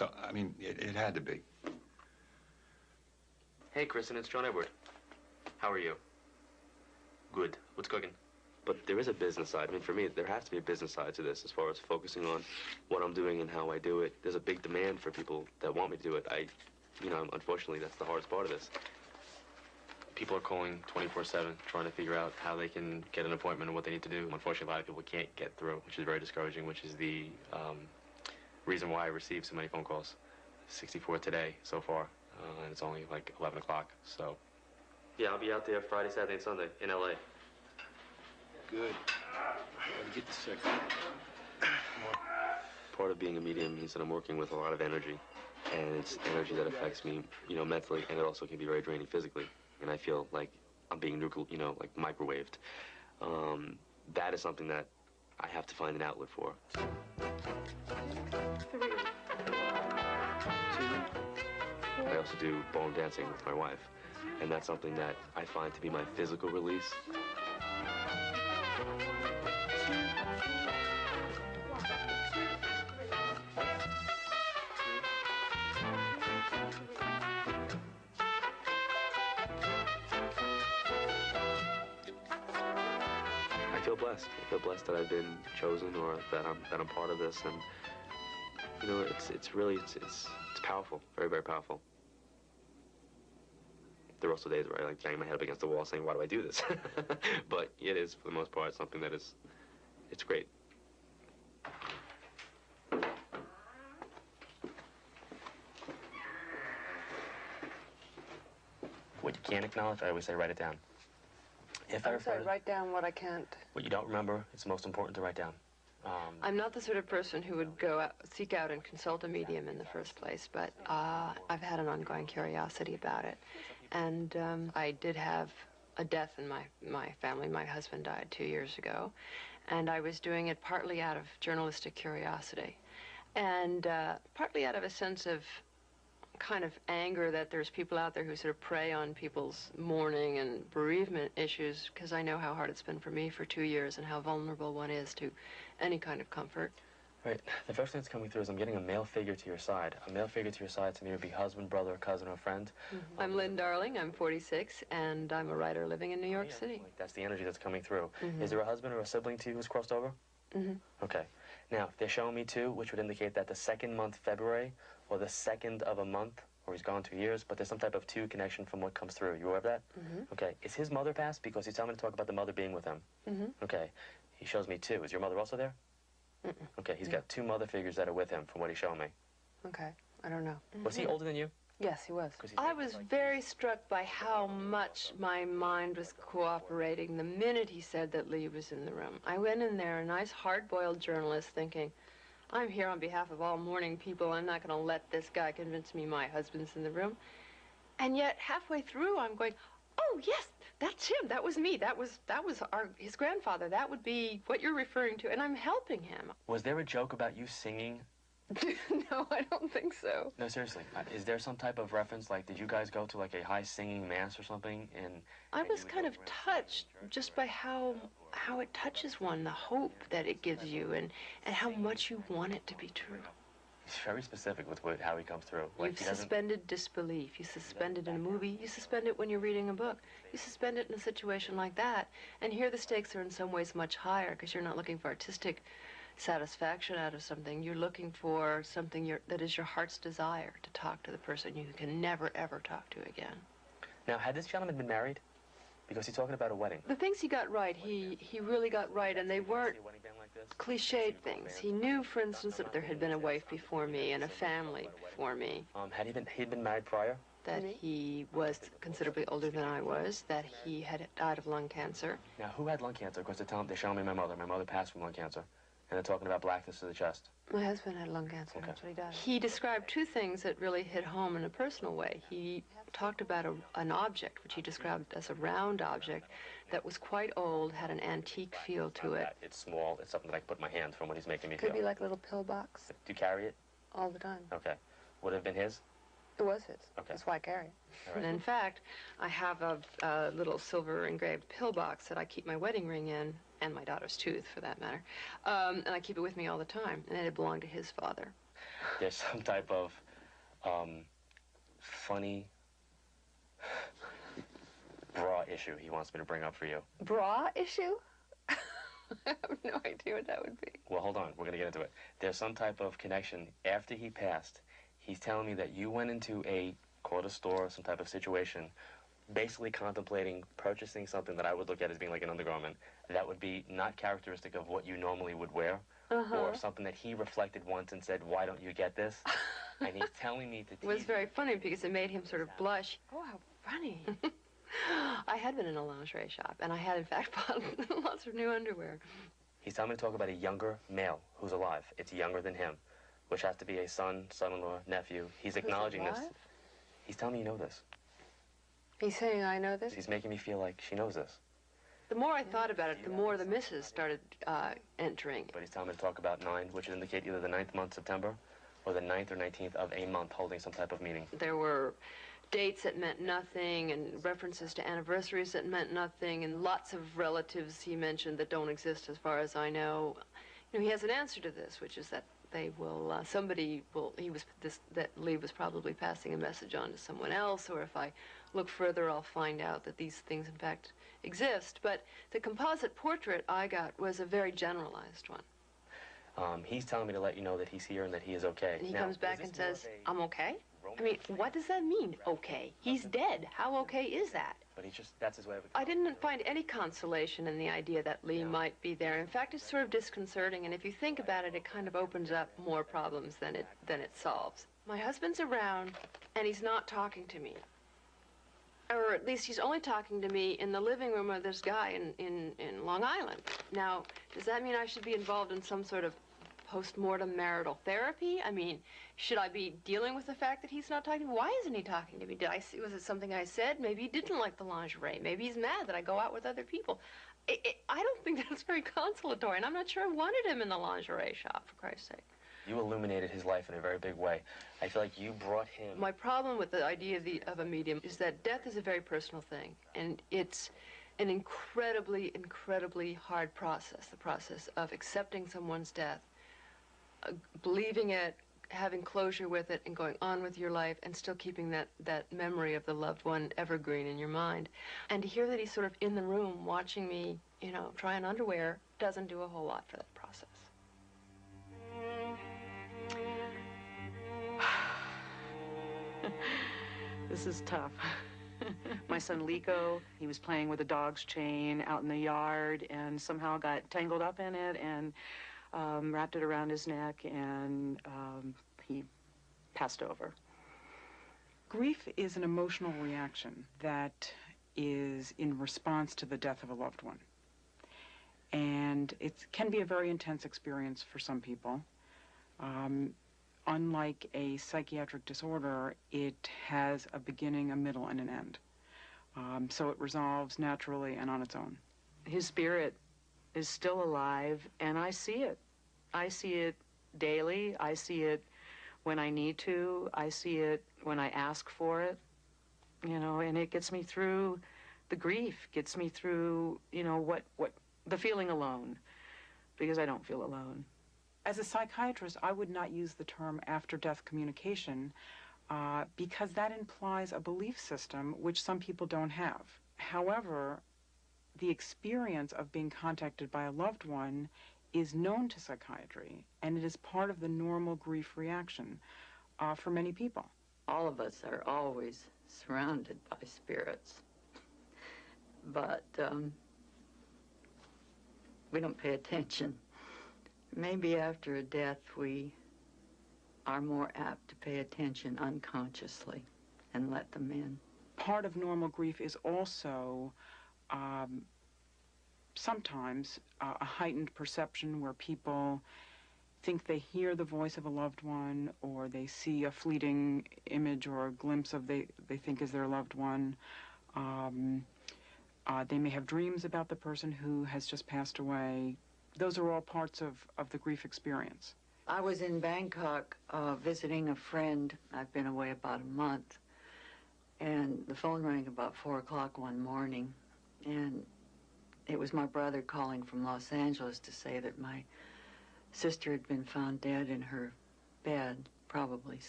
So, I mean, it had to be. Hey, Kristen, it's John Edward. How are you? Good. What's cooking? But there is a business side. I mean, for me, there has to be a business side to this as far as focusing on what I'm doing and how I do it. There's a big demand for people that want me to do it. Unfortunately, that's the hardest part of this. People are calling 24/7, trying to figure out how they can get an appointment and what they need to do. Unfortunately, a lot of people can't get through, which is very discouraging, which is the reason why I receive so many phone calls. 64 today so far, and it's only like 11 o'clock, so. Yeah, I'll be out there Friday, Saturday, and Sunday in L.A. Good. Gotta get the second. Part of being a medium means that I'm working with a lot of energy, and it's energy that affects me, mentally, and it also can be very draining physically. And I feel like I'm being like microwaved. That is something that I have to find an outlet for. I also do ballroom dancing with my wife, and that's something that I find to be my physical release. I feel blessed. I feel blessed that I've been chosen, or that I'm part of this, and it's really powerful, very, very powerful. There are also days where I like bang my head up against the wall saying, why do I do this? But it is, for the most part, something that it's great. What you can't acknowledge, I always say write it down. I'm sorry, write down what I can't. What you don't remember, it's most important to write down. I'm not the sort of person who would seek out and consult a medium in the first place, but I've had an ongoing curiosity about it. And I did have a death in my family. My husband died 2 years ago, and I was doing it partly out of journalistic curiosity, and partly out of a sense of kind of anger that there's people out there who sort of prey on people's mourning and bereavement issues, because I know how hard it's been for me for 2 years and how vulnerable one is to any kind of comfort. Right. The first thing that's coming through is I'm getting a male figure to your side. A male figure to your side to me would be husband, brother, cousin, or friend. Mm-hmm. I'm Lynn Darling. I'm 46, and I'm a writer living in New York City. Like, that's the energy that's coming through. Mm-hmm. Is there a husband or a sibling to you who's crossed over? Mm-hmm. Okay. Now, if they're showing me two, which would indicate that the second month, February, or the second of a month, or he's gone 2 years, but there's some type of two connection from what comes through. You aware of that? Mm-hmm. Okay. Is his mother passed? Because he's telling me to talk about the mother being with him. Mm-hmm. Okay. He shows me two. Is your mother also there? Mm-mm. Okay. He's got two mother figures that are with him from what he's showing me. Okay. I don't know. Mm-hmm. Was he older than you? Yes, he was. I was very struck by how much my mind was cooperating the minute he said that Lee was in the room. I went in there, a nice hard-boiled journalist, thinking, I'm here on behalf of all mourning people. I'm not going to let this guy convince me my husband's in the room. And yet, halfway through, I'm going, oh, yes, that's him. That was me. That was his grandfather. That would be what you're referring to. And I'm helping him. Was there a joke about you singing? No, I don't think so. No, seriously. Is there some type of reference? Like, did you guys go to, like, a high singing mass or something? I was kind of touched just by how it touches one, the hope that it gives you, and how much you want it to be true. He's very specific with how he comes through. Like, You've suspended disbelief. You suspend it in a movie. You suspend it when you're reading a book. You suspend it in a situation like that. And here the stakes are in some ways much higher, because you're not looking for artistic satisfaction out of something. You're looking for something that is your heart's desire, to talk to the person you can never, ever talk to again. Now, had this gentleman been married? Because he's talking about a wedding. The things he got right, he really got right, and they weren't cliched things. He knew, for instance, that there had been a wife before me and a family before me. He'd been married prior? That he was considerably older than I was, that he had died of lung cancer. Now, who had lung cancer? Because they're showing me my mother. My mother passed from lung cancer. And they're talking about blackness of the chest. My husband had lung cancer. Okay. That's what he died. He described two things that really hit home in a personal way. He talked about an object, which he described as a round object, that was quite old, had an antique feel to it. It's small. It's something that I can put in my hand from what he's making me feel. Could be like a little pillbox. Do you carry it? All the time. Okay. Would it have been his? It was his. Okay. That's why I carry it. All right. And in fact, I have a little silver engraved pillbox that I keep my wedding ring in, and my daughter's tooth, for that matter. And I keep it with me all the time, and it had belonged to his father. there's some type of funny bra issue he wants me to bring up for you. Bra issue? I have no idea what that would be. Well, hold on. We're going to get into it. There's some type of connection. After he passed, he's telling me that you went into a quarter store, some type of situation, basically contemplating purchasing something that I would look at as being like an undergarment that would be not characteristic of what you normally would wear, or something that he reflected once and said, why don't you get this? And he's telling me to tease It was very funny because it made him sort of blush. Oh, how funny. I had been in a lingerie shop, and I had, in fact, bought lots of new underwear. He's telling me to talk about a younger male who's alive. It's younger than him, which has to be a son, son-in-law, nephew. He's acknowledging this. He's telling me you know this. He's saying I know this? He's making me feel like she knows this. The more I thought about it, the more the misses started entering. But he's telling me to talk about 9, which would indicate either the 9th month, September, or the 9th or 19th of a month holding some type of meaning. There were dates that meant nothing, and references to anniversaries that meant nothing, and lots of relatives he mentioned that don't exist as far as I know. You know, he has an answer to this, which is that they will, that Lee was probably passing a message on to someone else, or if I look further, I'll find out that these things, in fact, exist. But the composite portrait I got was a very generalized one. He's telling me to let you know that he's here and that he is okay. And he comes back and says, I'm okay? I mean, what does that mean, okay? He's dead. How okay is that? But he's just, that's his way of... I didn't find any consolation in the idea that Lee might be there. In fact, it's sort of disconcerting, and if you think about it, it kind of opens up more problems than it solves. My husband's around, and he's not talking to me. Or at least he's only talking to me in the living room of this guy in Long Island. Now, does that mean I should be involved in some sort of post-mortem marital therapy? I mean, should I be dealing with the fact that he's not talking to me? Why isn't he talking to me? Was it something I said? Maybe he didn't like the lingerie. Maybe he's mad that I go out with other people. I don't think that's very consolatory, and I'm not sure I wanted him in the lingerie shop, for Christ's sake. You illuminated his life in a very big way. I feel like you brought him... My problem with the idea of a medium is that death is a very personal thing, and it's an incredibly, incredibly hard process, the process of accepting someone's death, believing it, having closure with it, and going on with your life, and still keeping that memory of the loved one evergreen in your mind. And to hear that he's sort of in the room watching me, you know, try on underwear doesn't do a whole lot for that process. This is tough. My son Lico, he was playing with a dog's chain out in the yard and somehow got tangled up in it and wrapped it around his neck, and he passed over. Grief is an emotional reaction that is in response to the death of a loved one. And it can be a very intense experience for some people. Unlike a psychiatric disorder, it has a beginning, a middle, and an end. So it resolves naturally and on its own. His spirit is still alive, and I see it. I see it daily. I see it when I need to. I see it when I ask for it, you know, and it gets me through the grief, gets me through, you know, the feeling alone, because I don't feel alone. As a psychiatrist, I would not use the term after-death communication because that implies a belief system which some people don't have. However, the experience of being contacted by a loved one is known to psychiatry, and it is part of the normal grief reaction for many people. All of us are always surrounded by spirits, but we don't pay attention. Maybe after a death, we are more apt to pay attention unconsciously and let them in. Part of normal grief is also sometimes a heightened perception where people think they hear the voice of a loved one, or they see a fleeting image or a glimpse of they think is their loved one. They may have dreams about the person who has just passed away. Those are all parts of the grief experience. I was in Bangkok visiting a friend. I've been away about a month. And the phone rang about 4 o'clock one morning. And it was my brother calling from Los Angeles to say that my sister had been found dead in her bed, probably